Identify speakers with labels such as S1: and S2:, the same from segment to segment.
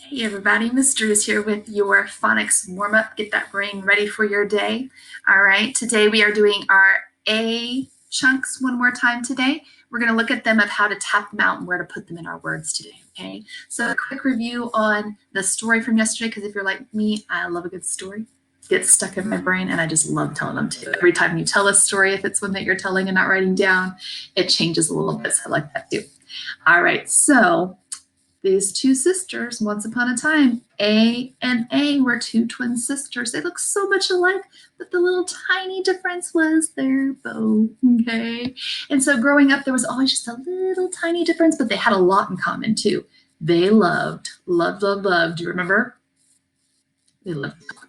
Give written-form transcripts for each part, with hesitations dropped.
S1: Hey everybody, Miss Drew is here with your phonics warm-up. Get that brain ready for your day. All right, today we are doing our A chunks one more time today. We're going to look at them of how to tap them out and where to put them in our words today, okay? So a quick review on the story from yesterday, because if you're like me, I love a good story. It gets stuck in my brain and I just love telling them too. Every time you tell a story, if it's one that you're telling and not writing down, it changes a little bit, so I like that too. All right, so these two sisters, once upon a time, A and A were two twin sisters. They look so much alike, but the little tiny difference was their bow, okay? And so growing up, there was always just a little tiny difference, but they had a lot in common too. They loved. Do you remember? They loved to talk,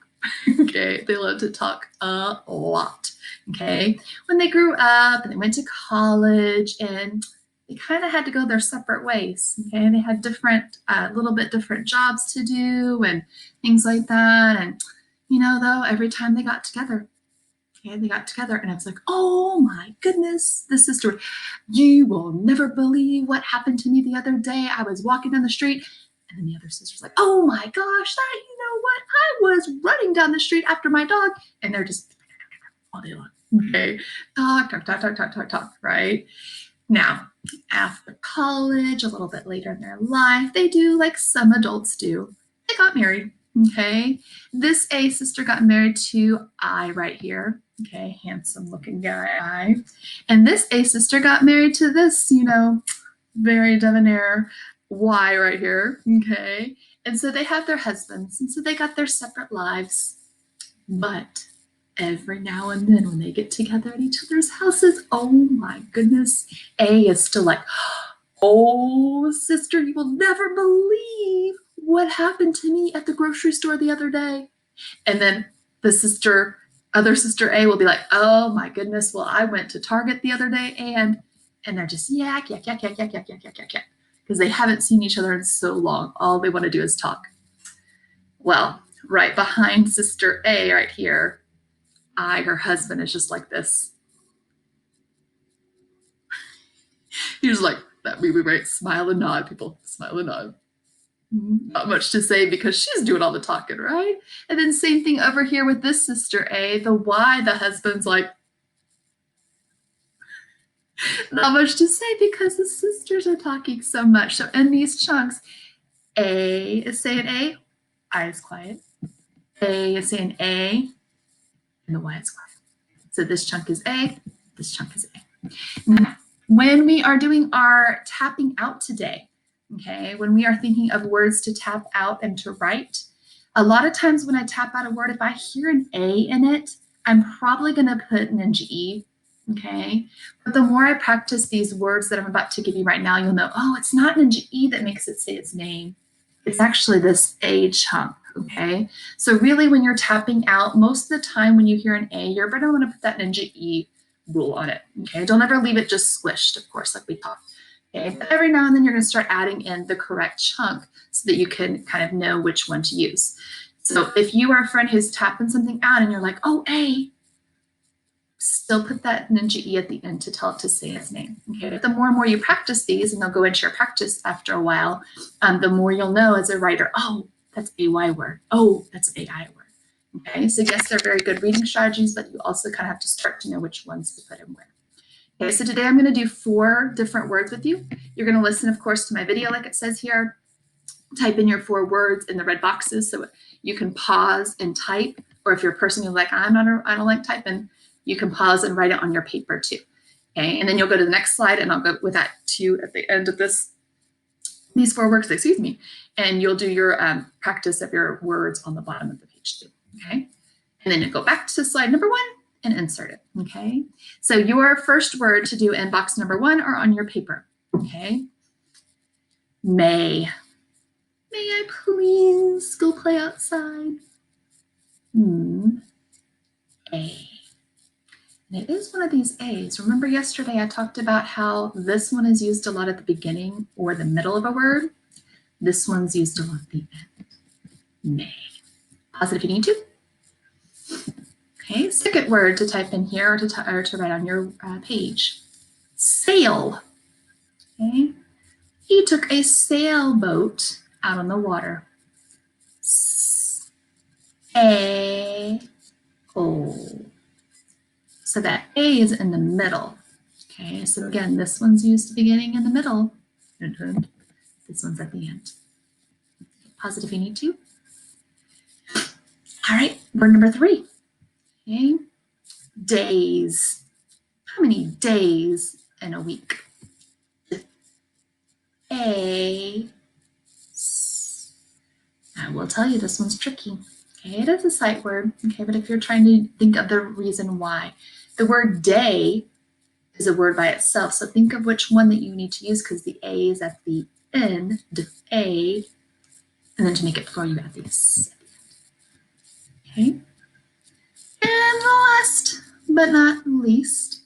S1: okay? They loved to talk a lot, okay? When they grew up and they went to college and they kind of had to go their separate ways. Okay, they had different, little bit different jobs to do and things like that. And though every time they got together, and it's like, oh my goodness, the sister, you will never believe what happened to me the other day. I was walking down the street, and then the other sister's like, oh my gosh, that you know what? I was running down the street after my dog, and they're just all day long. Okay, talk, right? Now, after college, a little bit later in their life, they do like some adults do. They got married, okay? This A sister got married to I right here, okay? Handsome looking guy, I. And this A sister got married to this, very debonair Y right here, okay? And so they have their husbands, and so they got their separate lives. But every now and then when they get together at each other's houses, oh my goodness, A is still like, oh sister, you will never believe what happened to me at the grocery store the other day. And then the other sister A will be like, oh my goodness, well, I went to Target the other day and they're just yak, because they haven't seen each other in so long. All they want to do is talk. Well, right behind sister A right here, her husband, is just like this. He's like that movie, right? Smile and nod, people. Smile and nod. Not much to say because she's doing all the talking, right? And then same thing over here with this sister A, the Y, the husband's like, not much to say because the sisters are talking so much. So in these chunks, A is saying A, I is quiet. A is saying A, and the Y is quiet. So this chunk is A, this chunk is A. Now, when we are doing our tapping out today, okay, when we are thinking of words to tap out and to write, a lot of times when I tap out a word, if I hear an A in it, I'm probably going to put an NGE, okay? But the more I practice these words that I'm about to give you right now, you'll know, oh, it's not an NGE that makes it say its name. It's actually this A chunk, okay? So really when you're tapping out, most of the time when you hear an A, you're going to want to put that NGE rule on it, okay? Don't ever leave it just squished, of course, like we talked. Okay, but every now and then you're going to start adding in the correct chunk so that you can kind of know which one to use. So if you are a friend who's tapping something out and you're like, oh, A, still put that ninja E at the end to tell it to say its name. Okay, but the more and more you practice these, and they'll go into your practice after a while, the more you'll know as a writer, oh, that's AY word. Oh, that's AI word. Okay, so yes, they're very good reading strategies, but you also kind of have to start to know which ones to put in where. Okay, so today I'm going to do 4 different words with you. You're going to listen, of course, to my video like it says here. Type in your 4 words in the red boxes so you can pause and type. Or if you're a person who's like, I don't like typing, you can pause and write it on your paper too. Okay, and then you'll go to the next slide, and I'll go with that too at the end of these 4 words, excuse me. And you'll do your practice of your words on the bottom of the page too. Okay, and then you'll go back to slide number 1 and insert it, okay? So your first word to do in box number 1 or on your paper, okay? May. May I please go play outside? A. And it is one of these A's. Remember yesterday I talked about how this one is used a lot at the beginning or the middle of a word? This one's used a lot at the end. May. Pause it if you need to. Okay, second word to type in here or to write on your page. Sail. Okay, he took a sailboat out on the water. A, O. So that A is in the middle. Okay, so again, this one's used at the beginning and the middle. This one's at the end. Pause it if you need to. All right, word number 3. Okay, days. How many days in a week? A. I will tell you this one's tricky. Okay, it is a sight word. Okay, but if you're trying to think of the reason why, the word day is a word by itself. So think of which one that you need to use because the A is at the end, A, and then to make it for you at the S. Okay. And last but not least,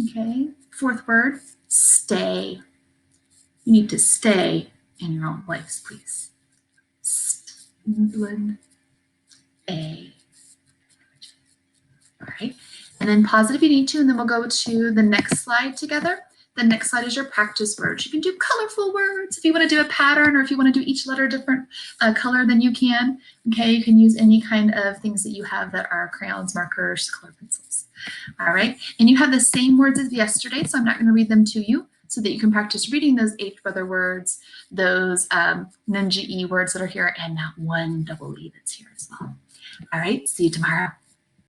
S1: okay, 4th word, stay. You need to stay in your own place, please. A. All right. And then pause it if you need to, and then we'll go to the next slide together. The next slide is your practice words. You can do colorful words. If you want to do a pattern or if you want to do each letter different color, then you can. Okay, you can use any kind of things that you have that are crayons, markers, color pencils. All right, and you have the same words as yesterday, so I'm not going to read them to you so that you can practice reading those H brother words, those Ninja E words that are here, and that one double E that's here as well. All right, see you tomorrow.